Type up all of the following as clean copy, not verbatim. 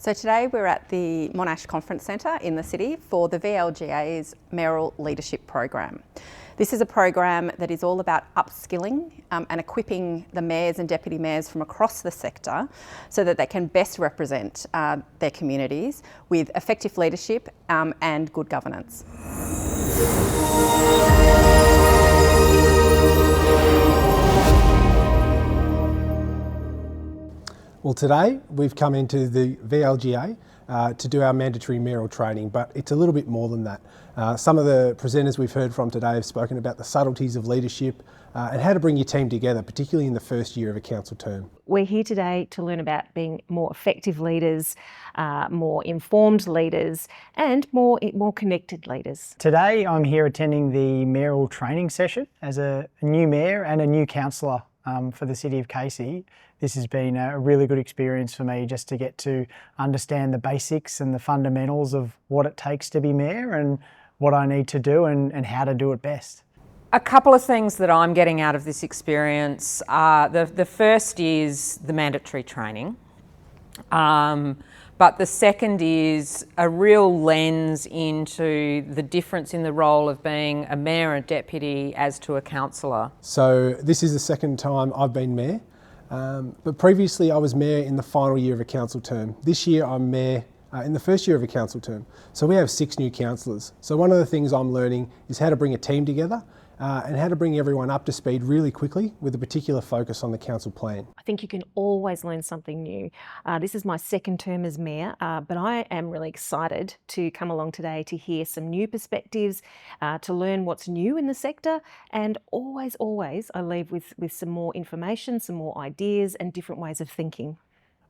So today we're at the Monash Conference Centre in the city for the VLGA's Mayoral Leadership Program. This is a program that is all about upskilling and equipping the mayors and deputy mayors from across the sector so that they can best represent their communities with effective leadership and good governance. Well, today we've come into the VLGA to do our mandatory mayoral training, but it's a little bit more than that. Some of the presenters we've heard from today have spoken about the subtleties of leadership and how to bring your team together, particularly in the first year of a council term. We're here today to learn about being more effective leaders, more informed leaders and more connected leaders. Today I'm here attending the mayoral training session as a new mayor and a new councillor for the City of Casey. This has been a really good experience for me just to get to understand the basics and the fundamentals of what it takes to be mayor and what I need to do and how to do it best. A couple of things that I'm getting out of this experience. The first is the mandatory training, but the second is a real lens into the difference in the role of being a mayor and deputy as to a councillor. So this is the second time I've been mayor, but previously I was mayor in the final year of a council term. This year I'm mayor in the first year of a council term. So we have 6 new councillors. So one of the things I'm learning is how to bring a team together and how to bring everyone up to speed really quickly with a particular focus on the council plan. I think you can always learn something new. This is my second term as mayor, but I am really excited to come along today to hear some new perspectives, to learn what's new in the sector, and always I leave with some more information, some more ideas and different ways of thinking.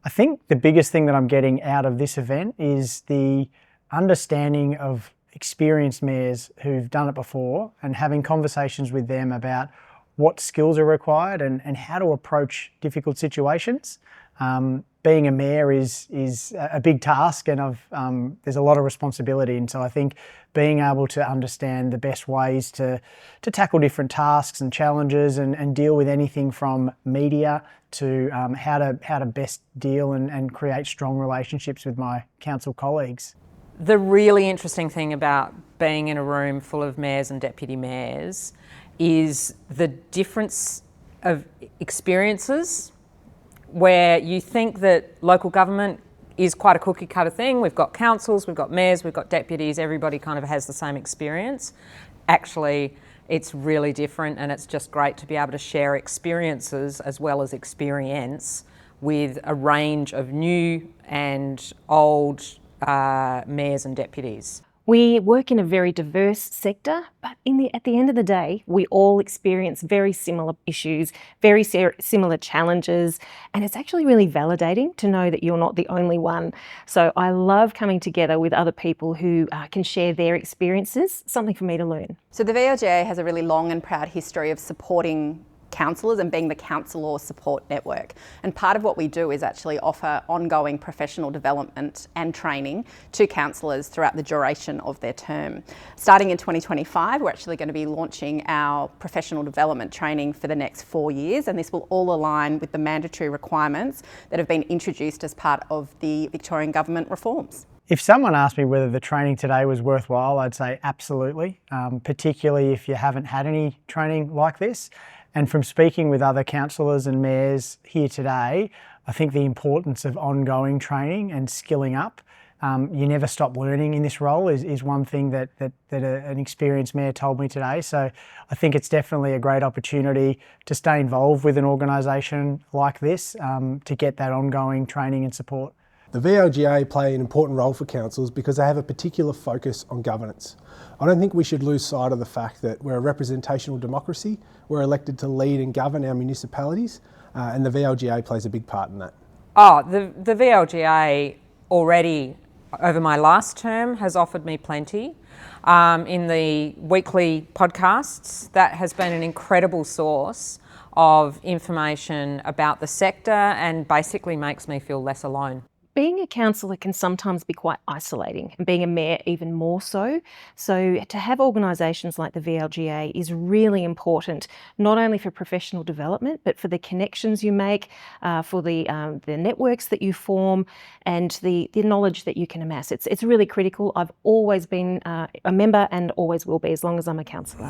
I think the biggest thing that I'm getting out of this event is the understanding of experienced mayors who've done it before and having conversations with them about what skills are required and how to approach difficult situations. Being a mayor is a big task and there's a lot of responsibility, and so I think being able to understand the best ways to tackle different tasks and challenges and deal with anything from media to how to best deal and create strong relationships with my council colleagues. The really interesting thing about being in a room full of mayors and deputy mayors is the difference of experiences, where you think that local government is quite a cookie cutter thing. We've got councils, we've got mayors, we've got deputies, everybody kind of has the same experience. Actually, it's really different, and it's just great to be able to share experiences as well as experience with a range of new and old mayors and deputies. We work in a very diverse sector, but at the end of the day, we all experience very similar issues, very similar challenges, and it's actually really validating to know that you're not the only one. So I love coming together with other people who can share their experiences, something for me to learn. So the VLGA has a really long and proud history of supporting councillors and being the councillor support network. And part of what we do is actually offer ongoing professional development and training to councillors throughout the duration of their term. Starting in 2025, we're actually going to be launching our professional development training for the next 4 years, and this will all align with the mandatory requirements that have been introduced as part of the Victorian Government reforms. If someone asked me whether the training today was worthwhile, I'd say absolutely, particularly if you haven't had any training like this. And from speaking with other councillors and mayors here today, I think the importance of ongoing training and skilling up. You never stop learning in this role is one thing that an experienced mayor told me today. So I think it's definitely a great opportunity to stay involved with an organisation like this to get that ongoing training and support. The VLGA play an important role for councils because they have a particular focus on governance. I don't think we should lose sight of the fact that we're a representational democracy. We're elected to lead and govern our municipalities, and the VLGA plays a big part in that. The VLGA already, over my last term, has offered me plenty. In the weekly podcasts, that has been an incredible source of information about the sector and basically makes me feel less alone. being a councillor can sometimes be quite isolating, and being a mayor even more so. So to have organisations like the VLGA is really important, not only for professional development, but for the connections you make, for the networks that you form, and the knowledge that you can amass. It's really critical. I've always been a member and always will be as long as I'm a councillor.